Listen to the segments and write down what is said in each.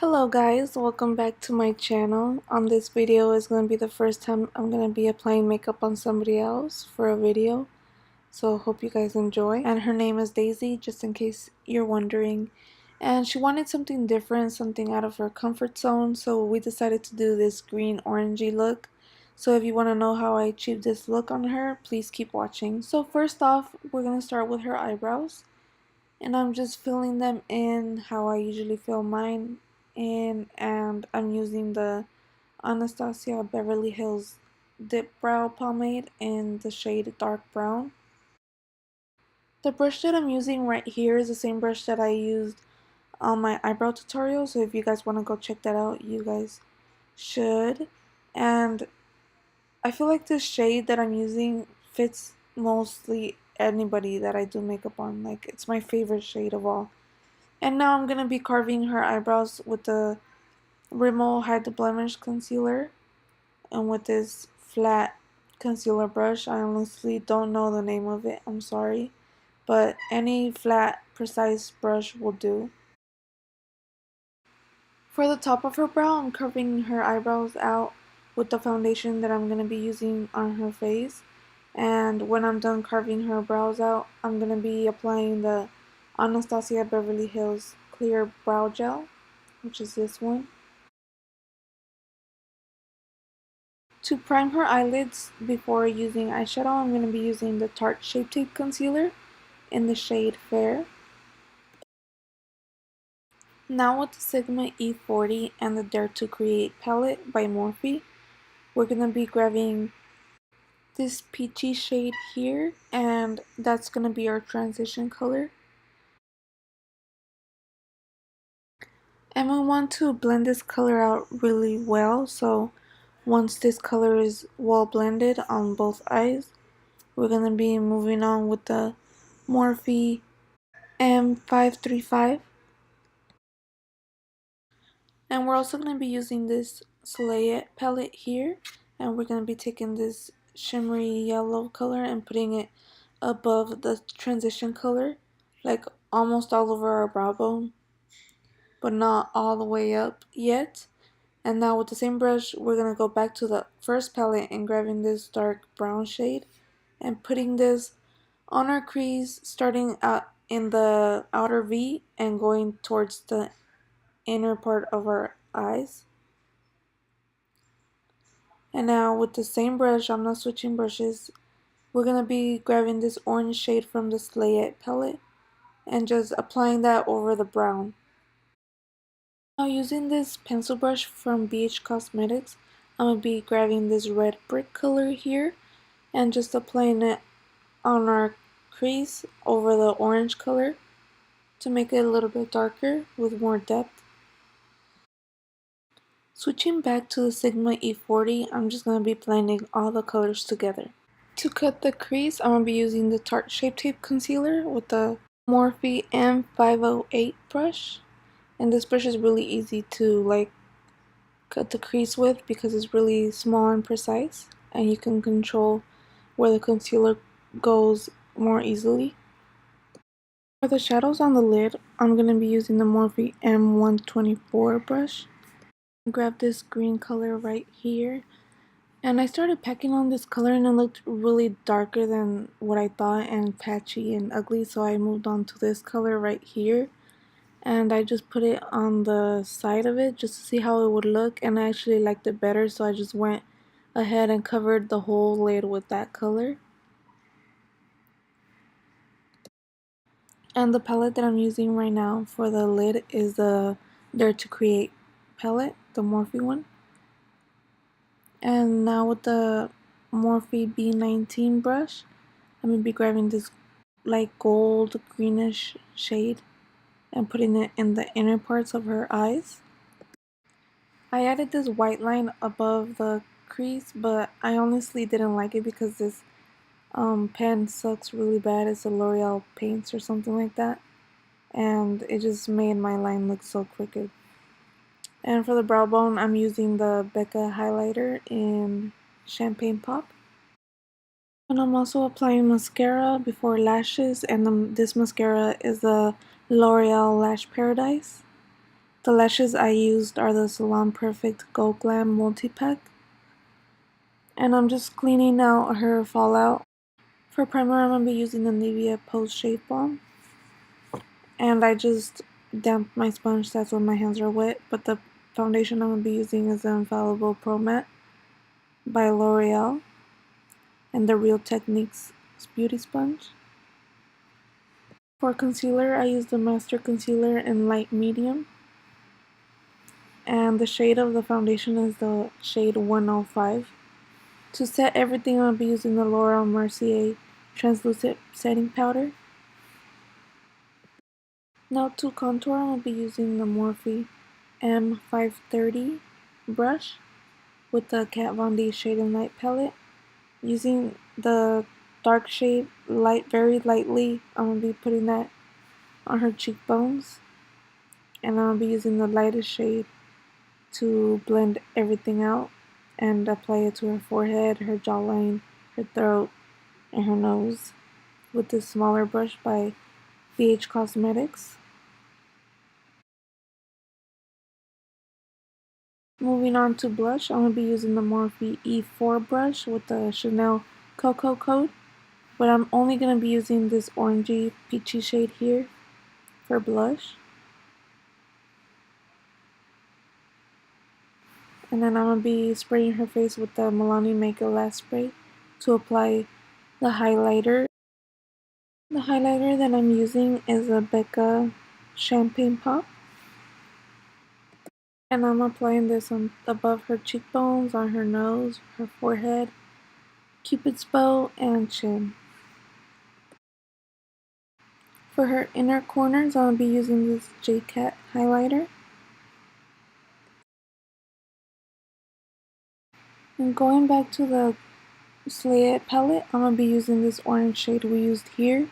Hello guys, welcome back to my channel. On this video is going to be the first time I'm going to be applying makeup on somebody else for a video. So hope you guys enjoy. And her name is Daisy, just in case you're wondering. And she wanted something different, something out of her comfort zone, so we decided to do this green orangey look. So if you want to know how I achieved this look on her, please keep watching. So first off, we're going to start with her eyebrows. And I'm just filling them in how I usually fill mine in, and I'm using the Anastasia Beverly Hills Dip Brow Pomade in the shade Dark Brown. The brush that I'm using right here is the same brush that I used on my eyebrow tutorial, so if you guys want to go check that out, you guys should. And I feel like this shade that I'm using fits mostly anybody that I do makeup on. Like, it's my favorite shade of all. And now I'm going to be carving her eyebrows with the Rimmel Hide the Blemish concealer and with this flat concealer brush. I honestly don't know the name of it, I'm sorry, but any flat, precise brush will do. For the top of her brow, I'm carving her eyebrows out with the foundation that I'm going to be using on her face. And when I'm done carving her brows out, I'm going to be applying the Anastasia Beverly Hills Clear Brow Gel, which is this one. To prime her eyelids before using eyeshadow, I'm going to be using the Tarte Shape Tape Concealer in the shade Fair. Now with the Sigma E40 and the Dare to Create palette by Morphe, we're going to be grabbing this peachy shade here, and that's going to be our transition color. And we want to blend this color out really well, so once this color is well blended on both eyes, we're going to be moving on with the Morphe M535. And we're also going to be using this Slay It palette here, and we're going to be taking this shimmery yellow color and putting it above the transition color, like almost all over our brow bone, but not all the way up yet. And now with the same brush, we're going to go back to the first palette and grabbing this dark brown shade and putting this on our crease, starting out in the outer V and going towards the inner part of our eyes. And now with the same brush, I'm not switching brushes, we're going to be grabbing this orange shade from the Slay It palette and just applying that over the brown. Now using this pencil brush from BH Cosmetics, I'm going to be grabbing this red brick color here and just applying it on our crease over the orange color to make it a little bit darker with more depth. Switching back to the Sigma E40, I'm just going to be blending all the colors together. To cut the crease, I'm going to be using the Tarte Shape Tape Concealer with the Morphe M508 brush. And this brush is really easy to cut the crease with because it's really small and precise, and you can control where the concealer goes more easily. For the shadows on the lid, I'm going to be using the Morphe M124 brush. Grab this green color right here, and I started packing on this color and it looked really darker than what I thought and patchy and ugly, so I moved on to this color right here and I just put it on the side of it just to see how it would look, and I actually liked it better, so I just went ahead and covered the whole lid with that color. And the palette that I'm using right now for the lid is the Dare to Create palette, the Morphe one. And now with the Morphe B19 brush, I'm going to be grabbing this light gold greenish shade and putting it in the inner parts of her eyes. I added this white line above the crease, but I honestly didn't like it because this pen sucks really bad. It's a L'Oreal Paints or something like that, and it just made my line look so crooked. And for the brow bone, I'm using the Becca highlighter in Champagne Pop. And I'm also applying mascara before lashes, and this mascara is the L'Oreal Lash Paradise. The lashes I used are the Salon Perfect Go Glam Multi-Pack. And I'm just cleaning out her fallout. For primer, I'm going to be using the Nivea Post Shave Balm. And I just damped my sponge, that's when my hands are wet. But the foundation I'm going to be using is the Infallible Pro Matte by L'Oreal. And the Real Techniques Beauty Sponge. For concealer, I used the Master Concealer in light medium. And the shade of the foundation is the shade 105. To set everything, I'll be using the Laura Mercier Translucent Setting Powder. Now to contour, I'll be using the Morphe M530 brush with the Kat Von D Shade and Light palette. Using the dark shade very lightly, I'm going to be putting that on her cheekbones. And I'll be using the lightest shade to blend everything out and apply it to her forehead, her jawline, her throat, and her nose with this smaller brush by BH Cosmetics. Moving on to blush, I'm going to be using the Morphe E4 brush with the Chanel Cocoa Coat, but I'm only going to be using this orangey peachy shade here for blush. And then I'm going to be spraying her face with the Milani Make It Last spray to apply the highlighter. The highlighter that I'm using is a Becca Champagne Pop. And I'm applying this on above her cheekbones, on her nose, her forehead, Cupid's bow, and chin. For her inner corners, I'll be using this J-Cat highlighter. And going back to the Slay It palette, I'm going to be using this orange shade we used here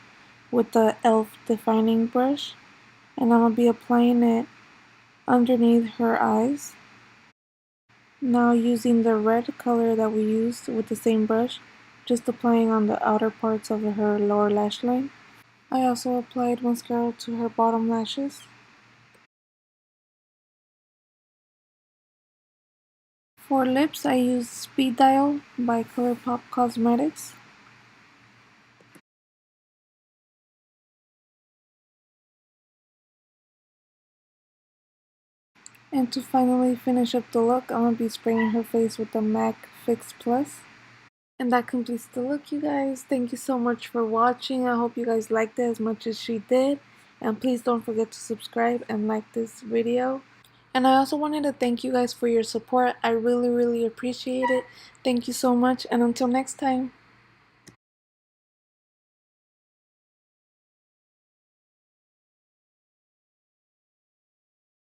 with the e.l.f. defining brush. And I'm going to be applying it underneath her eyes. Now using the red color that we used with the same brush, just applying on the outer parts of her lower lash line. I also applied mascara to her bottom lashes. For lips, I used Speed Dial by ColourPop Cosmetics. And to finally finish up the look, I'm going to be spraying her face with the MAC Fix Plus. And that completes the look, you guys. Thank you so much for watching. I hope you guys liked it as much as she did. And please don't forget to subscribe and like this video. And I also wanted to thank you guys for your support. I really appreciate it. Thank you so much, and until next time.